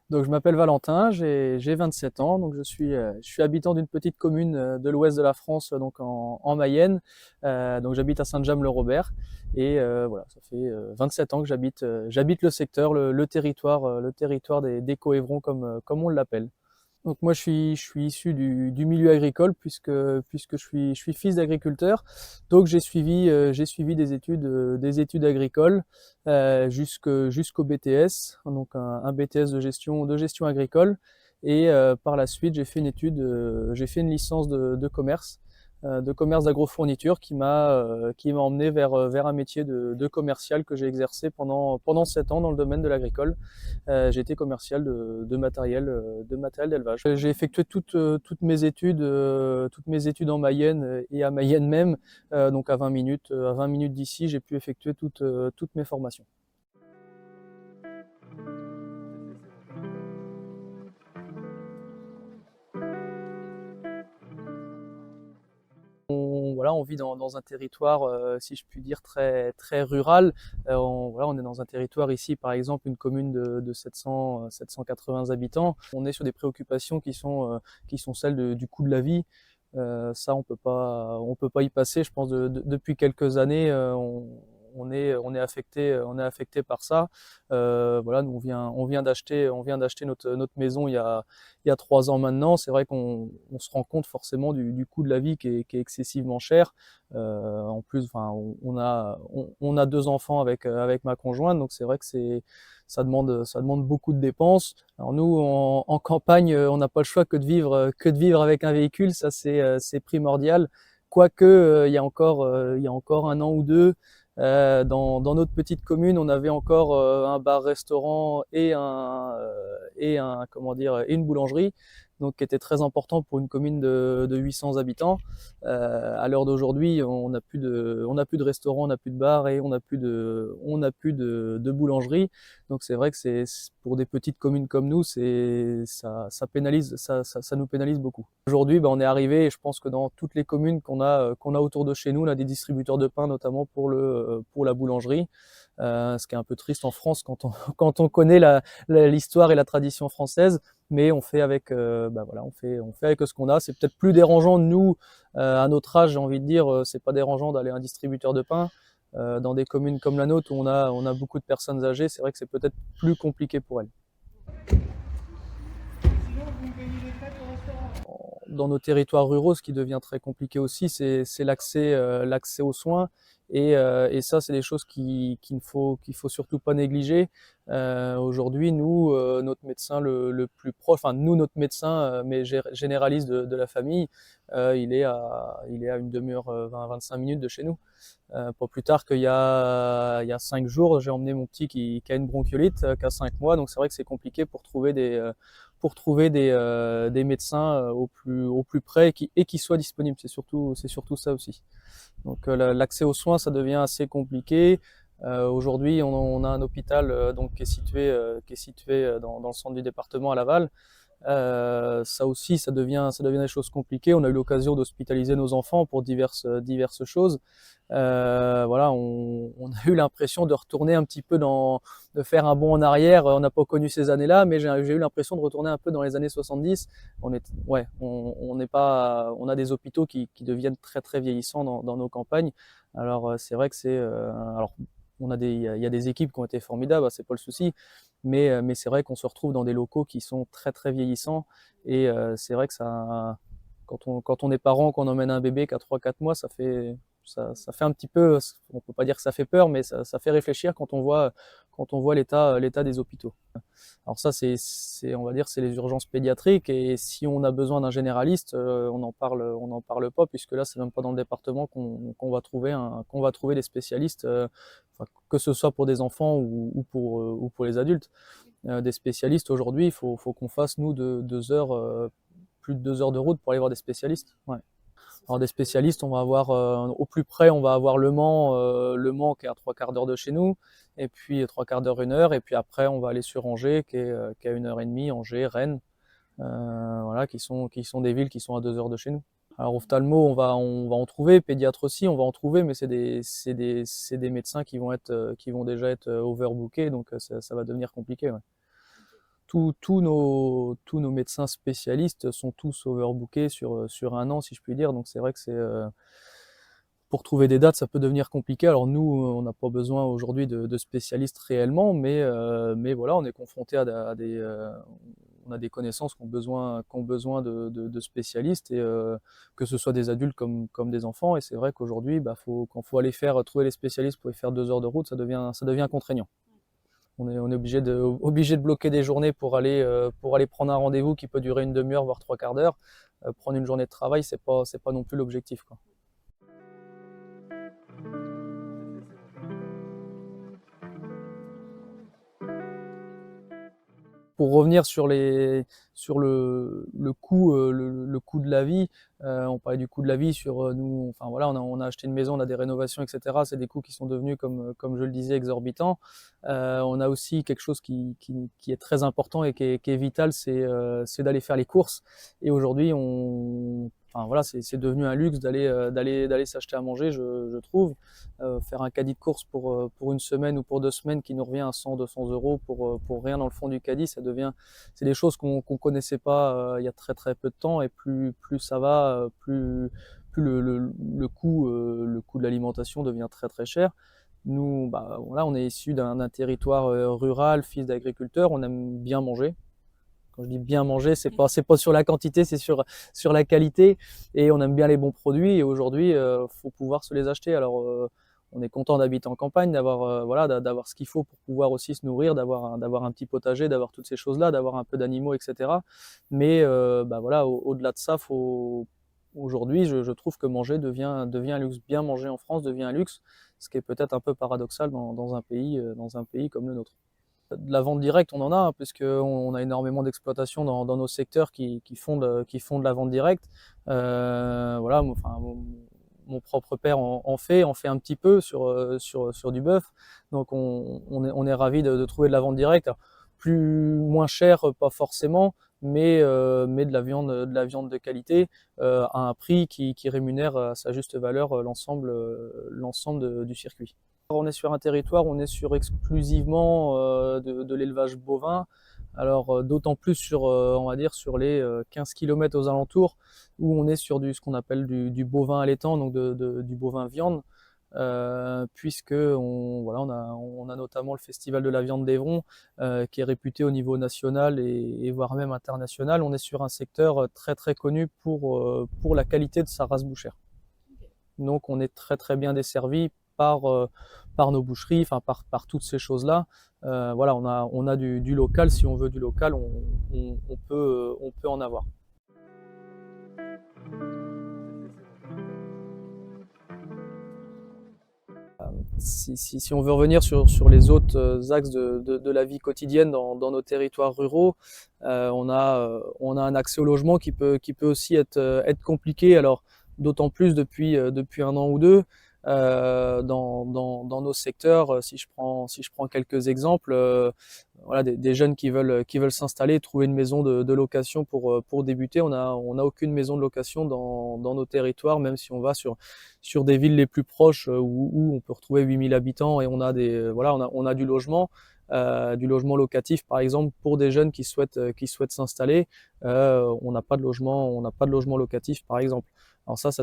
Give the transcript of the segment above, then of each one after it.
Donc je m'appelle Valentin, j'ai 27 ans, donc je suis habitant d'une petite commune de l'ouest de la France, donc en Mayenne. Donc j'habite à Saint-James-le-Robert et voilà, ça fait 27 ans que j'habite le secteur, le territoire des Coévrons comme on l'appelle. Donc moi je suis issu du milieu agricole puisque je suis fils d'agriculteur. Donc j'ai suivi des études agricoles jusqu'au BTS, donc un BTS de gestion agricole. Et par la suite j'ai fait une licence de commerce d'agrofourniture qui m'a emmené vers un métier de commercial que j'ai exercé pendant 7 ans dans le domaine de l'agricole. J'ai été commercial de matériel d'élevage. J'ai effectué toutes mes études en Mayenne et à Mayenne même, donc à 20 minutes d'ici, j'ai pu effectuer toutes mes formations. Voilà, on vit dans un territoire, si je puis dire, très rural. Voilà, on est dans un territoire ici, par exemple, une commune de 780 habitants. On est sur des préoccupations qui sont celles du coût de la vie. Ça, on peut pas y passer. Je pense depuis quelques années, on est affecté par ça. Voilà, nous on vient d'acheter notre maison il y a 3 ans maintenant. C'est vrai on se rend compte forcément du coût de la vie qui est excessivement cher. En plus, enfin, on a 2 enfants avec ma conjointe, donc c'est vrai que ça demande beaucoup de dépenses. Alors nous, en campagne, on n'a pas le choix que de vivre avec un véhicule, ça c'est primordial. Quoique, il y a encore un an ou deux, dans notre petite commune, on avait encore un bar-restaurant et une boulangerie, donc qui était très important pour une commune de 800 habitants. À l'heure d'aujourd'hui, on n'a plus de restaurant, on n'a plus de bar et on n'a plus de boulangerie. Donc c'est vrai que pour des petites communes comme nous, ça nous pénalise beaucoup. Aujourd'hui, on est arrivé, et je pense que dans toutes les communes qu'on a autour de chez nous, on a des distributeurs de pain, notamment pour la boulangerie. Ce qui est un peu triste en France quand on connaît l'histoire et la tradition française, mais on fait avec, voilà, on fait avec ce qu'on a. C'est peut-être plus dérangeant de nous, à notre âge, j'ai envie de dire, c'est pas dérangeant d'aller à un distributeur de pain. Dans des communes comme la nôtre où on a beaucoup de personnes âgées, c'est vrai que c'est peut-être plus compliqué pour elles. Dans nos territoires ruraux, ce qui devient très compliqué aussi, c'est l'accès aux soins. Et ça, c'est des choses qu'il faut surtout pas négliger. Aujourd'hui, nous, notre médecin le plus proche, enfin nous, notre médecin, mais généraliste de la famille, il est à une demi-heure, 20-25 minutes de chez nous. Pas plus tard il y a 5 jours, j'ai emmené mon petit qui a une bronchiolite, qui a 5 mois, donc c'est vrai que c'est compliqué pour trouver des médecins au plus près et qui soient disponibles. C'est surtout ça aussi. Donc l'accès aux soins, ça devient assez compliqué. Aujourd'hui, on a un hôpital donc qui est situé dans le centre du département à Laval. Ça aussi, ça devient des choses compliquées. On a eu l'occasion d'hospitaliser nos enfants pour diverses choses. Voilà, on a eu l'impression de retourner un petit peu de faire un bond en arrière. On n'a pas connu ces années-là, mais j'ai eu l'impression de retourner un peu dans les années 70. On n'est pas, on a des hôpitaux qui deviennent très vieillissants dans nos campagnes. Alors c'est vrai que alors il y a des équipes qui ont été formidables, c'est pas le souci, mais c'est vrai qu'on se retrouve dans des locaux qui sont très vieillissants et c'est vrai que quand on est parent, qu'on emmène un bébé qui a 3-4 mois, ça fait un petit peu, on peut pas dire que ça fait peur, mais ça fait réfléchir quand on voit l'état des hôpitaux. Alors ça, on va dire, c'est les urgences pédiatriques, et si on a besoin d'un généraliste, on n'en parle pas, puisque là, c'est même pas dans le département qu'on va trouver des spécialistes, enfin, que ce soit pour des enfants ou pour les adultes. Des spécialistes aujourd'hui, faut qu'on fasse, nous, plus de 2 heures de route pour aller voir des spécialistes. Ouais. Alors des spécialistes, on va avoir au plus près, on va avoir Le Mans qui est à 3/4 d'heure de chez nous, et puis 3/4 d'heure, 1 heure, et puis après on va aller sur Angers qui est à 1 heure et demie, Angers, Rennes, voilà, qui sont des villes qui sont à 2 heures de chez nous. Alors ophtalmo, on va en trouver, pédiatre aussi, on va en trouver, mais c'est des médecins qui vont déjà être overbookés, donc ça va devenir compliqué. Ouais. Tous nos médecins spécialistes sont tous overbookés sur un an, si je puis dire. Donc c'est vrai que pour trouver des dates, ça peut devenir compliqué. Alors nous, on n'a pas besoin aujourd'hui de spécialistes réellement, mais voilà, on est confronté on a des connaissances qui ont besoin de spécialistes, et que ce soit des adultes comme des enfants. Et c'est vrai qu'aujourd'hui, quand faut aller trouver les spécialistes pour y faire 2 heures de route, ça devient contraignant. On est obligé de bloquer des journées pour aller prendre un rendez-vous qui peut durer une demi-heure, voire 3/4 d'heure. Prendre une journée de travail, c'est pas non plus l'objectif, quoi. Pour revenir sur le coût, le coût de la vie, on parlait du coût de la vie sur nous, enfin voilà, on a acheté une maison, on a des rénovations, etc. C'est des coûts qui sont devenus, comme je le disais, exorbitants. On a aussi quelque chose qui est très important et qui est vital, c'est d'aller faire les courses. Et aujourd'hui, enfin voilà, c'est devenu un luxe d'aller s'acheter à manger, je trouve. Faire un caddie de course pour une semaine ou pour 2 semaines qui nous revient à 100-200 € pour rien dans le fond du caddie, c'est des choses qu'on connaissait pas il y a très très peu de temps. Et plus ça va, plus le coût de l'alimentation devient très très cher. Nous, voilà, on est issu d'un territoire rural, fils d'agriculteurs, on aime bien manger. Quand je dis bien manger, c'est pas sur la quantité, c'est sur la qualité, et on aime bien les bons produits. Et aujourd'hui, faut pouvoir se les acheter. Alors, on est content d'habiter en campagne, voilà, d'avoir ce qu'il faut pour pouvoir aussi se nourrir, d'avoir un petit potager, d'avoir toutes ces choses-là, d'avoir un peu d'animaux, etc. Mais voilà, au-delà de ça, aujourd'hui, je trouve que manger devient un luxe. Bien manger en France devient un luxe, ce qui est peut-être un peu paradoxal dans un pays comme le nôtre. De la vente directe, on en a, hein, puisqu'on a énormément d'exploitations dans nos secteurs qui font de la vente directe. Voilà, enfin, mon propre père en fait un petit peu sur du bœuf. Donc on est ravis de trouver de la vente directe. Alors, moins cher, pas forcément, mais de la viande de qualité, à un prix qui rémunère à sa juste valeur l'ensemble du circuit. On est sur un territoire, on est sur exclusivement de l'élevage bovin. Alors d'autant plus on va dire sur les 15 km aux alentours, où on est sur ce qu'on appelle du bovin allaitant, donc du bovin viande, puisque voilà, on a notamment le Festival de la viande d'Evron, qui est réputé au niveau national et voire même international. On est sur un secteur très très connu pour la qualité de sa race bouchère. Donc on est très très bien desservi par nos boucheries, enfin par toutes ces choses-là. Voilà, on a du local. Si on veut du local, on peut en avoir. Si on veut revenir sur les autres axes de la vie quotidienne dans nos territoires ruraux, on a un accès au logement qui peut aussi être compliqué. Alors d'autant plus depuis 1 an ou 2, dans nos secteurs. Si je prends quelques exemples, voilà, des jeunes qui veulent s'installer, trouver une maison de location pour débuter. On a aucune maison de location dans nos territoires, même si on va sur des villes les plus proches, où on peut retrouver 8000 habitants, et voilà, on a du logement locatif, par exemple, pour des jeunes qui souhaitent s'installer. On n'a pas de logement locatif, par exemple. Alors ça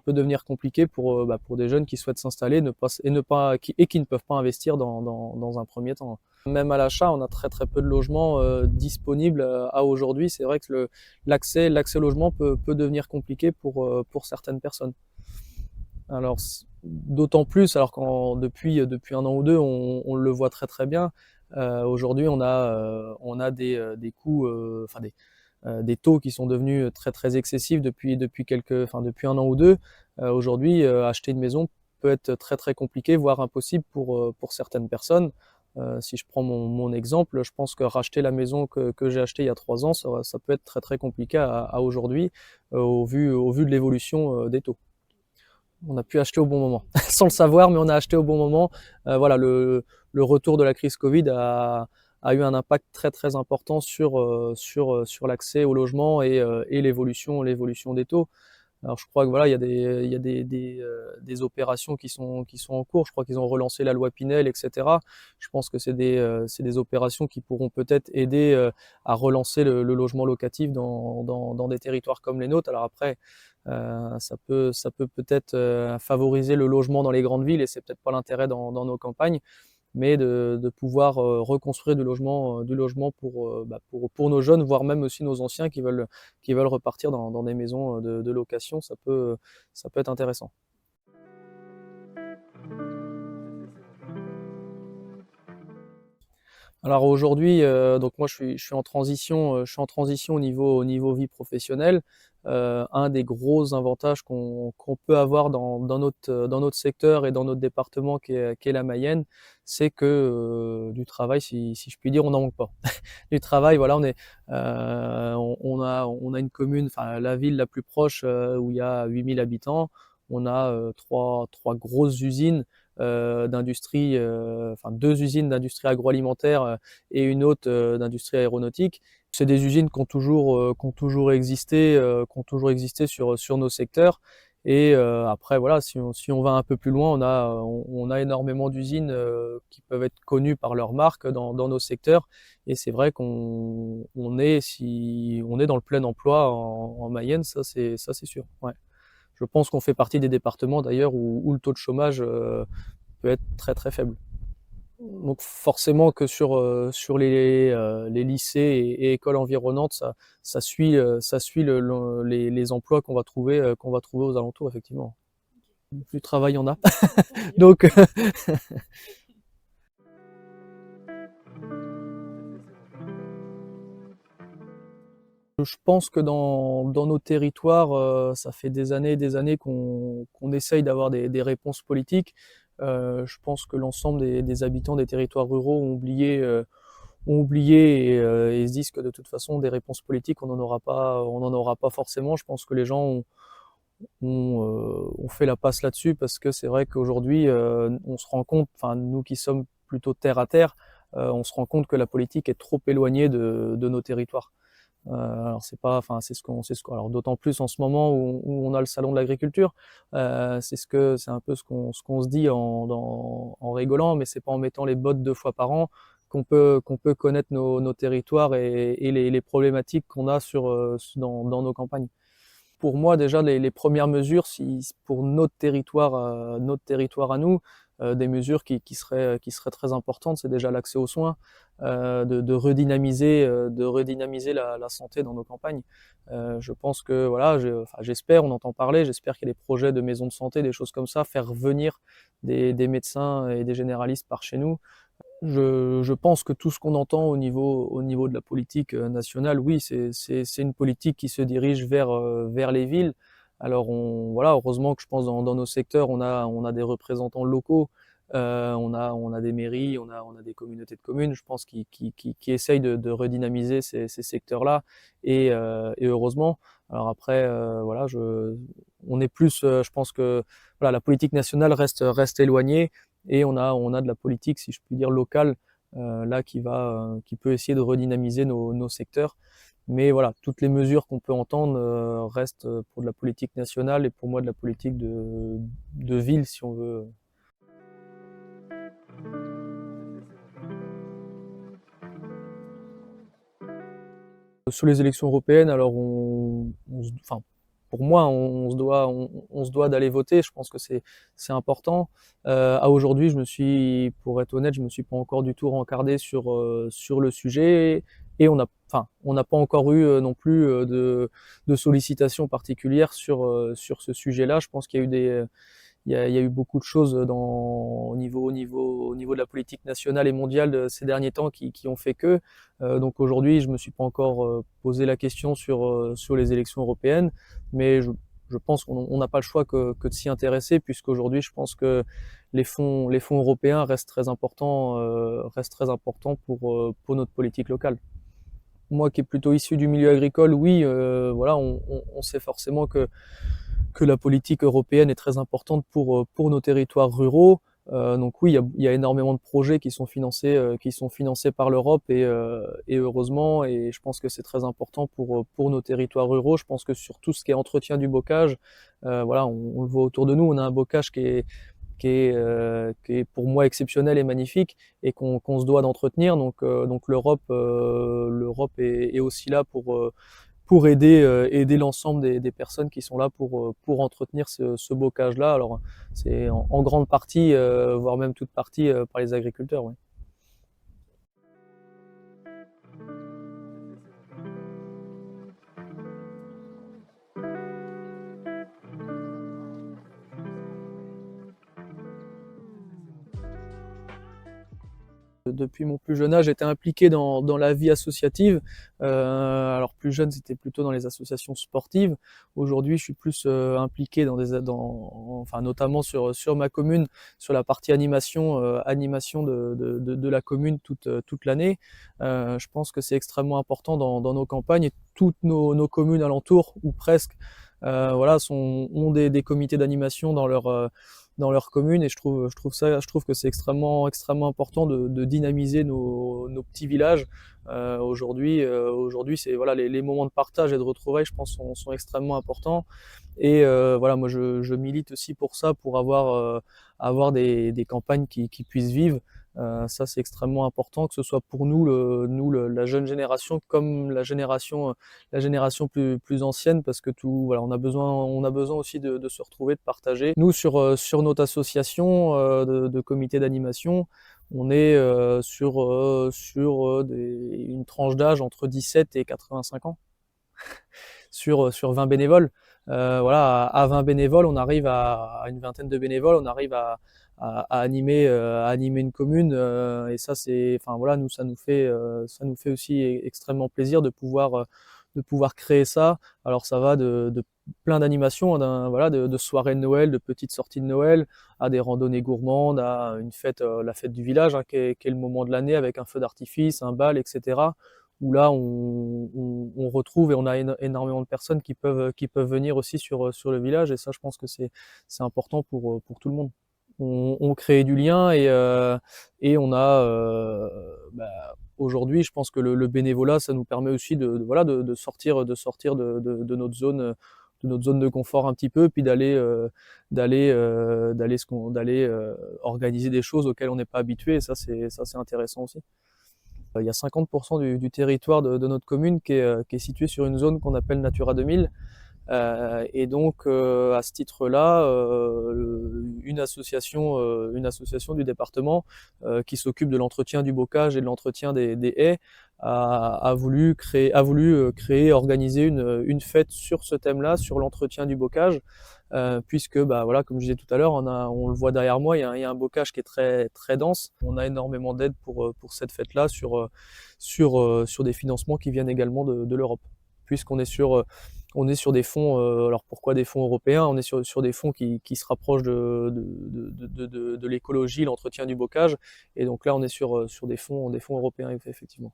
peut devenir compliqué pour des jeunes qui souhaitent s'installer et qui ne peuvent pas investir dans un premier temps. Même à l'achat, on a très très peu de logements disponibles à aujourd'hui. C'est vrai que l'accès au logement peut devenir compliqué pour certaines personnes. Alors d'autant plus, alors depuis 1 an ou 2, on le voit très très bien. Aujourd'hui, on a des coûts, enfin des taux qui sont devenus très très excessifs depuis 1 an ou 2. Aujourd'hui, acheter une maison peut être très très compliqué, voire impossible pour certaines personnes. Si je prends mon exemple, je pense que racheter la maison que j'ai achetée il y a 3 ans, ça peut être très très compliqué à aujourd'hui, au vu de l'évolution des taux. On a pu acheter au bon moment, sans le savoir, mais on a acheté au bon moment. Voilà, le retour de la crise Covid a eu un impact très très important sur l'accès au logement et l'évolution des taux. Alors je crois que voilà, il y a des opérations qui sont en cours. Je crois qu'ils ont relancé la loi Pinel, etc. Je pense que c'est des opérations qui pourront peut-être aider à relancer le logement locatif dans des territoires comme les nôtres. Alors après, ça peut peut-être favoriser le logement dans les grandes villes et c'est peut-être pas l'intérêt dans nos campagnes, mais de pouvoir reconstruire du logement pour nos jeunes, voire même aussi nos anciens qui veulent repartir dans des maisons de location, ça peut être intéressant. Alors aujourd'hui, donc moi je suis en transition au niveau vie professionnelle. Un des gros avantages qu'on peut avoir dans notre secteur et dans notre département qui est la Mayenne, c'est que du travail, si je puis dire, on n'en manque pas. Du travail, voilà, on a une commune, enfin la ville la plus proche où il y a 8000 habitants. On a trois grosses usines d'industrie, enfin 2 usines d'industrie agroalimentaire et une autre d'industrie aéronautique. C'est des usines qui ont toujours existé sur nos secteurs. Et après, voilà, si on va un peu plus loin, on a énormément d'usines qui peuvent être connues par leur marque dans nos secteurs. Et c'est vrai on est dans le plein emploi en Mayenne, ça c'est sûr. Ouais. Je pense qu'on fait partie des départements d'ailleurs où le taux de chômage peut être très très faible. Donc forcément que sur les lycées et écoles environnantes, ça suit les emplois qu'on va trouver aux alentours, effectivement. Du travail, il y en a. Donc je pense que dans nos territoires, ça fait des années et des années qu'on essaye d'avoir des réponses politiques. Je pense que l'ensemble des habitants des territoires ruraux ont oublié et se disent que de toute façon des réponses politiques on n'en aura pas forcément. Je pense que les gens ont fait la passe là-dessus parce que c'est vrai qu'aujourd'hui on se rend compte, enfin nous qui sommes plutôt terre à terre, on se rend compte que la politique est trop éloignée de nos territoires. Alors c'est pas, enfin alors d'autant plus en ce moment où on a le salon de l'agriculture, c'est un peu ce qu'on se dit en rigolant, mais c'est pas en mettant les bottes 2 fois par an qu'on peut connaître nos territoires et les problématiques qu'on a dans nos campagnes. Pour moi, déjà, les premières mesures, pour notre territoire à nous, des mesures qui seraient très importantes, c'est déjà l'accès aux soins, de redynamiser la santé dans nos campagnes. Je pense que, voilà, enfin, j'espère, on entend parler, j'espère qu'il y a des projets de maisons de santé, des choses comme ça, faire venir des médecins et des généralistes par chez nous. Je pense que tout ce qu'on entend au niveau de la politique nationale, oui, c'est une politique qui se dirige vers les villes. Alors voilà, heureusement que je pense dans nos secteurs, on a des représentants locaux, on a des mairies, on a des communautés de communes, je pense, qui essayent de redynamiser ces secteurs-là, et heureusement. Alors après, voilà, on est plus, je pense que voilà, la politique nationale reste éloignée. Et on a de la politique, si je puis dire, locale, là, qui peut essayer de redynamiser nos secteurs. Mais voilà, toutes les mesures qu'on peut entendre restent pour de la politique nationale et pour moi de la politique de ville, si on veut. Sur les élections européennes, alors enfin, pour moi, on se doit d'aller voter. Je pense que c'est important. À aujourd'hui, pour être honnête, je me suis pas encore du tout rencardé sur le sujet, et on n'a pas encore eu non plus de sollicitations particulières sur ce sujet-là. Je pense qu'il y a eu il y a eu beaucoup de choses au niveau de la politique nationale et mondiale ces derniers temps qui ont fait que. Donc aujourd'hui, je me suis pas encore posé la question sur les élections européennes, mais je pense qu'on n'a pas le choix que de s'y intéresser, puisqu'aujourd'hui, je pense que les fonds européens restent très importants, pour notre politique locale. Moi qui est plutôt issu du milieu agricole, oui, voilà, on sait forcément que la politique européenne est très importante pour nos territoires ruraux. Donc oui, il y a énormément de projets qui sont financés par l'Europe et heureusement, et je pense que c'est très important pour nos territoires ruraux. Je pense que sur tout ce qui est entretien du bocage, voilà, on le voit autour de nous, on a un bocage qui est pour moi exceptionnel et magnifique et qu'on se doit d'entretenir. Donc l'Europe est aussi là pour aider l'ensemble des personnes qui sont là pour entretenir ce bocage-là. Alors c'est en grande partie, voire même toute partie, par les agriculteurs. Ouais. Depuis mon plus jeune âge, j'étais impliqué dans la vie associative. Alors plus jeune, c'était plutôt dans les associations sportives. Aujourd'hui, je suis plus impliqué enfin, notamment sur ma commune, sur la partie animation de la commune toute l'année. Je pense que c'est extrêmement important dans nos campagnes et toutes nos communes alentours, ou presque, voilà, ont des comités d'animation dans leur commune et je trouve que c'est extrêmement important de dynamiser nos petits villages. Aujourd'hui, c'est voilà les moments de partage et de retrouvailles, je pense, sont extrêmement importants. Et voilà, moi je milite aussi pour ça, pour avoir des campagnes qui puissent vivre. Ça c'est extrêmement important, que ce soit pour la jeune génération comme la génération plus ancienne, parce que voilà, on a besoin aussi de se retrouver, de partager. Nous sur notre association de comité d'animation, on est sur une tranche d'âge entre 17 et 85 ans sur 20 bénévoles. Voilà, à 20 bénévoles, on arrive à une vingtaine de bénévoles, on arrive à animer une commune, et ça c'est, enfin voilà, nous ça nous fait aussi extrêmement plaisir de pouvoir créer ça. Alors ça va de plein d'animations, voilà, de soirées de Noël, de petites sorties de Noël, à des randonnées gourmandes, à une fête, la fête du village, hein, qui est le moment de l'année avec un feu d'artifice, un bal, etc. Où là on retrouve et on a énormément de personnes qui peuvent venir aussi sur le village, et ça je pense que c'est important pour tout le monde. On crée du lien et on a aujourd'hui, je pense que le bénévolat, ça nous permet aussi voilà, de sortir de notre zone de confort un petit peu, puis d'aller organiser des choses auxquelles on n'est pas habitué, et ça c'est intéressant aussi. Il y a 50% du territoire de notre commune qui est situé sur une zone qu'on appelle Natura 2000. Et donc à ce titre-là, une association du département qui s'occupe de l'entretien du bocage et de l'entretien des haies a voulu créer, organiser une fête sur ce thème-là, sur l'entretien du bocage, puisque bah voilà, comme je disais tout à l'heure, on le voit derrière moi, il y a un bocage qui est très dense. On a énormément d'aide pour cette fête-là sur des financements qui viennent également de l'Europe, puisqu'on est sur des fonds, alors pourquoi des fonds européens? On est sur des fonds qui se rapprochent de l'écologie, l'entretien du bocage, et donc là on est sur des fonds européens, effectivement.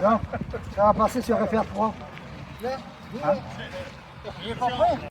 Non, ça va passer sur FR3. Hein? Il est pas prêt.